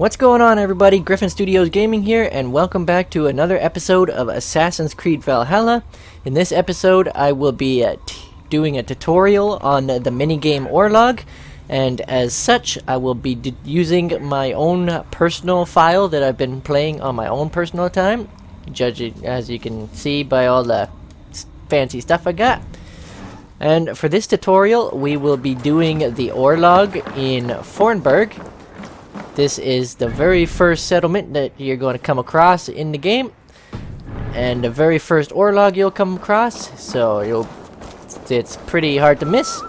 What's going on, everybody? Griffin Studios Gaming here, and welcome back to another episode of Assassin's Creed Valhalla. In this episode, I will be doing a tutorial on the minigame Orlog, and as such, I will be using my own personal file that I've been playing on my own personal time, judging as you can see by all the fancy stuff I got. And for this tutorial, we will be doing the Orlog in Fornburg. This is the very first settlement that you're going to come across in the game, and the very first Orlog you'll come across, so it's pretty hard to miss.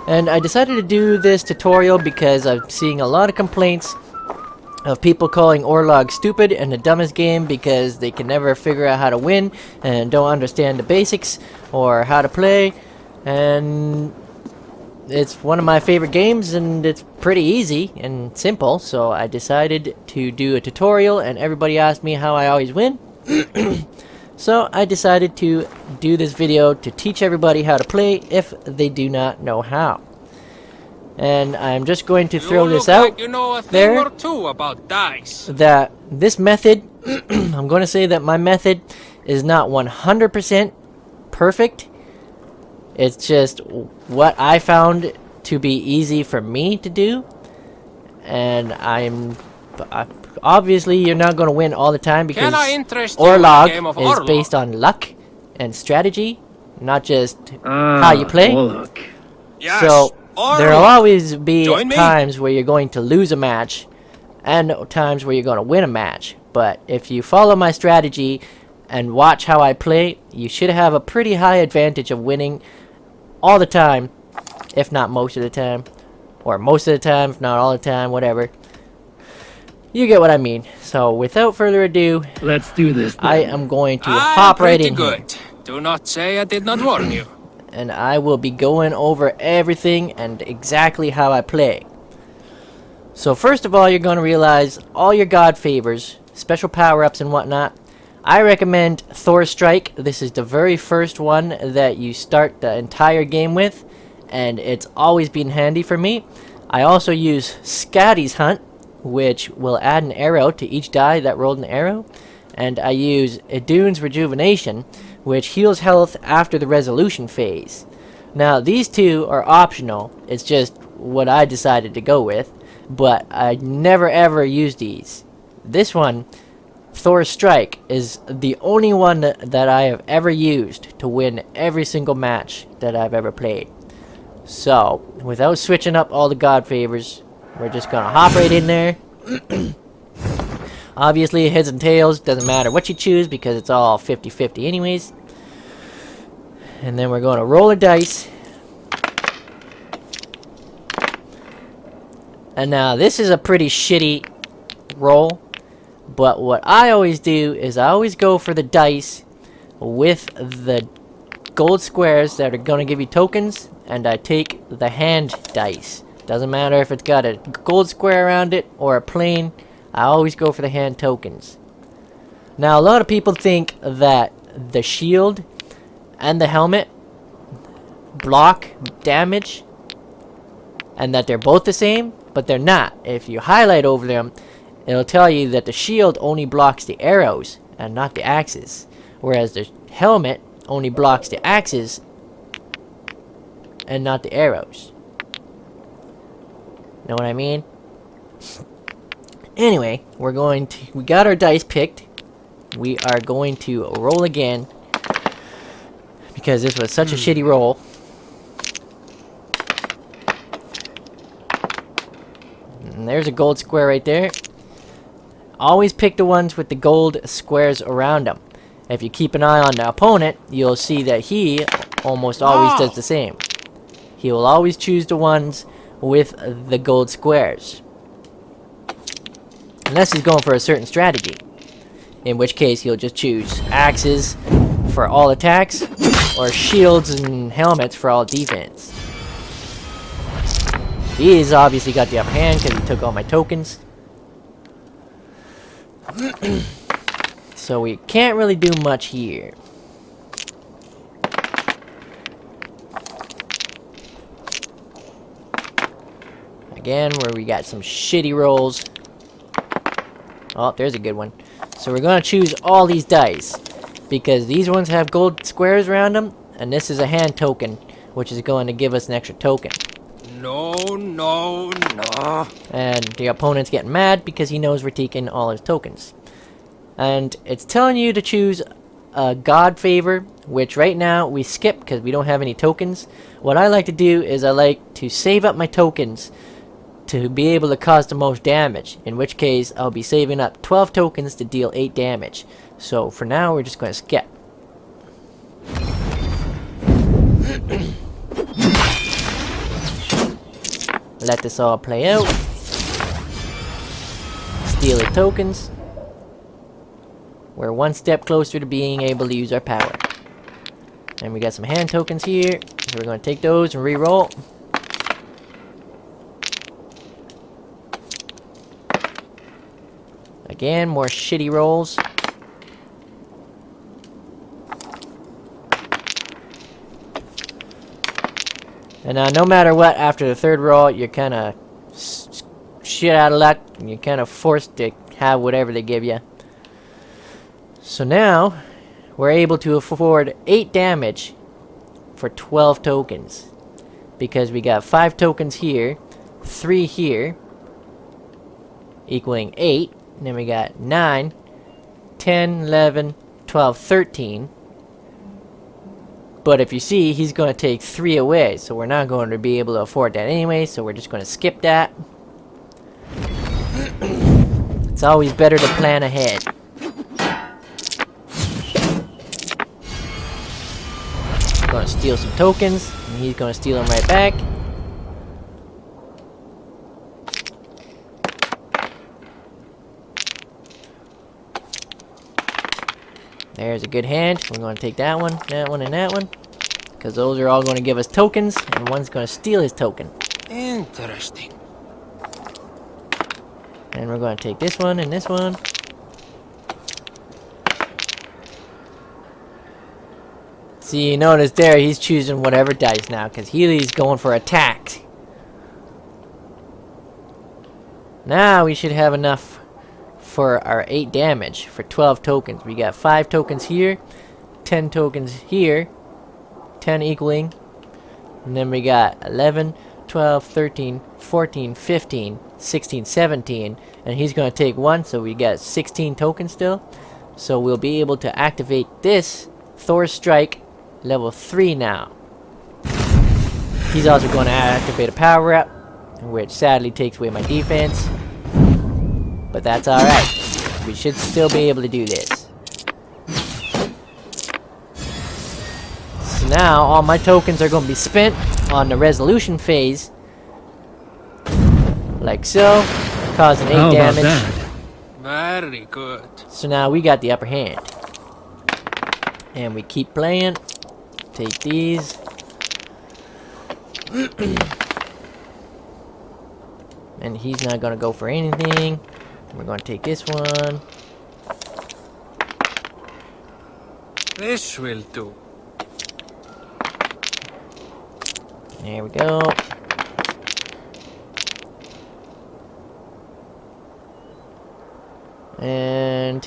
And I decided to do this tutorial because I'm seeing a lot of complaints of people calling Orlog stupid and the dumbest game because they can never figure out how to win and don't understand the basics or how to play. And it's one of my favorite games, and it's pretty easy and simple, so I decided to do a tutorial, and everybody asked me how I always win. So I decided to do this video to teach everybody how to play if they do not know how. And I'm just going to throw this out like you know a thing there or two about dice. that this method, I'm going to say that my method is not 100% perfect. It's just what I found to be easy for me to do, and obviously you're not going to win all the time because Orlog is based on luck and strategy, not just how you play. Yes, so there'll always be Join me. times where you're going to lose a match and times where you're going to win a match, but if you follow my strategy and watch how I play, you should have a pretty high advantage of winning all the time, if not most of the time, or most of the time, if not all the time, whatever. You get what I mean. So without further ado, let's do this then. I am going to hop right in good. here. Do not say I did not warn you. And I will be going over everything and exactly how I play. So first of all, you're going to realize all your god favors, special power-ups and whatnot. I recommend Thor's Strike. This is the very first one that you start the entire game with, and it's always been handy for me. I also use Scatty's Hunt, which will add an arrow to each die that rolled an arrow, and I use Idun's Rejuvenation, which heals health after the resolution phase. Now, these two are optional. It's just what I decided to go with, but I never ever use these. This one, Thor's Strike, is the only one that I have ever used to win every single match that I've ever played. So, without switching up all the god favors, we're just gonna hop right in there. Obviously, heads and tails, doesn't matter what you choose because it's all 50-50 anyways. And then we're gonna roll a dice. And now, this is a pretty shitty roll. But what I always do is I always go for the dice with the gold squares that are going to give you tokens, and I take the hand dice. Doesn't matter if it's got a gold square around it or a plain, I always go for the hand tokens. Now, a lot of people think that the shield and the helmet block damage and that they're both the same, but they're not. If you highlight over them, it'll tell you that the shield only blocks the arrows and not the axes, whereas the helmet only blocks the axes and not the arrows. Know what I mean? Anyway, we got our dice picked. We are going to roll again because this was such a shitty roll. And there's a gold square right there. Always pick the ones with the gold squares around them. If you keep an eye on the opponent, you'll see that he almost always does the same. He will always choose the ones with the gold squares. Unless he's going for a certain strategy. In which case, he'll just choose axes for all attacks, or shields and helmets for all defense. He's obviously got the upper hand because he took all my tokens. So we can't really do much here. Again, where we got some shitty rolls. Oh, there's a good one. So we're going to choose all these dice, because these ones have gold squares around them, and this is a hand token, which is going to give us an extra token. No, no, no. And the opponent's getting mad because he knows we're taking all his tokens. And it's telling you to choose a god favor, which right now we skip because we don't have any tokens. What I like to do is I like to save up my tokens to be able to cause the most damage, in which case I'll be saving up 12 tokens to deal 8 damage. So for now we're just going to skip. Let this all play out. Steal the tokens. We're one step closer to being able to use our power. And we got some hand tokens here, so we're going to take those and re-roll. Again, more shitty rolls. And no matter what, after the third roll, you're kind of shit out of luck, and you're kind of forced to have whatever they give you. So now, we're able to afford 8 damage for 12 tokens. Because we got 5 tokens here, 3 here, equaling 8. And then we got 9, 10, 11, 12, 13. But if you see, he's going to take 3 away, so we're not going to be able to afford that anyway, so we're just going to skip that. It's always better to plan ahead. Going to steal some tokens, and he's going to steal them right back. There's a good hand. We're going to take that one, and that one. Because those are all going to give us tokens, and one's going to steal his token. Interesting. And we're going to take this one and this one. See, you notice there, he's choosing whatever dice now, because Healy's going for attacks. Now we should have enough for our 8 damage for 12 tokens. We got 5 tokens here, 10 tokens here, 10 equaling, and then we got 11, 12, 13, 14, 15, 16, 17, and he's going to take 1, so we got 16 tokens still. So we'll be able to activate this Thor's Strike level 3 now. He's also going to activate a power-up, which sadly takes away my defense. But that's alright. We should still be able to do this. So now, all my tokens are going to be spent on the resolution phase. Like so. Causing 8 damage. Very good. So now we got the upper hand. And we keep playing. Take these. And he's not going to go for anything. We're going to take this one. This will do. There we go. And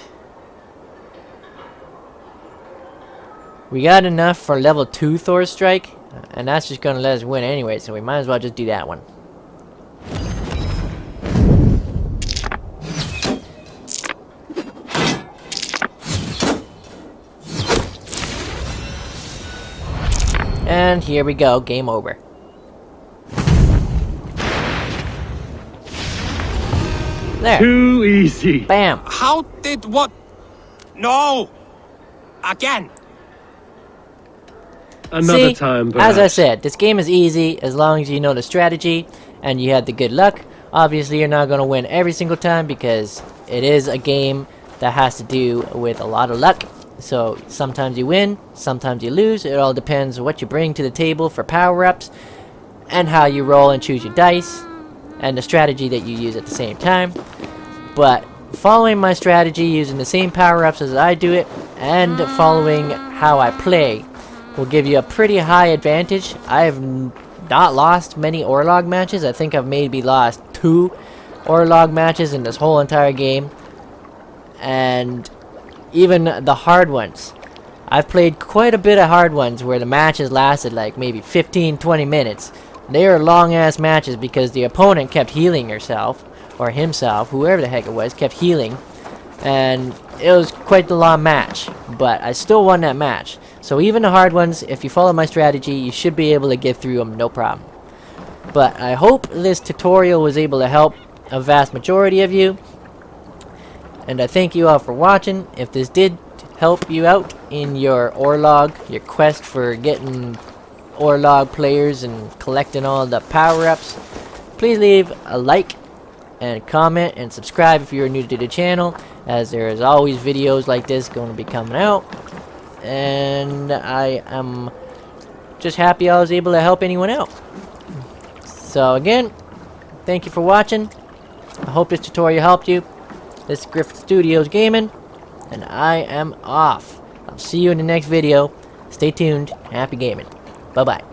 we got enough for level 2 Thor's Strike. And that's just going to let us win anyway, so we might as well just do that one. And here we go, game over. There. Too easy. Bam. How did what? No! Again! Another See, time, as perhaps. I said, this game is easy as long as you know the strategy and you have the good luck. Obviously, you're not going to win every single time because it is a game that has to do with a lot of luck. So sometimes you win, sometimes you lose. It all depends what you bring to the table for power-ups and how you roll and choose your dice and the strategy that you use at the same time. But following my strategy, using the same power-ups as I do it, and following how I play will give you a pretty high advantage. I've not lost many Orlog matches. I think I've maybe lost 2 Orlog matches in this whole entire game. and even the hard ones. I've played quite a bit of hard ones where the matches lasted like maybe 15-20 minutes. They are long ass matches because the opponent kept healing herself, or himself, whoever the heck it was, kept healing, and it was quite the long match, but I still won that match. So even the hard ones, if you follow my strategy, you should be able to get through them no problem. But I hope this tutorial was able to help a vast majority of you, and I thank you all for watching. If this did help you out in your Orlog, your quest for getting Orlog players and collecting all the power-ups, please leave a like and comment and subscribe if you're new to the channel, as there is always videos like this going to be coming out. And I am just happy I was able to help anyone out. So again, thank you for watching. I hope this tutorial helped you. This is Griffin Studios Gaming, and I am off. I'll see you in the next video. Stay tuned. Happy gaming. Bye-bye.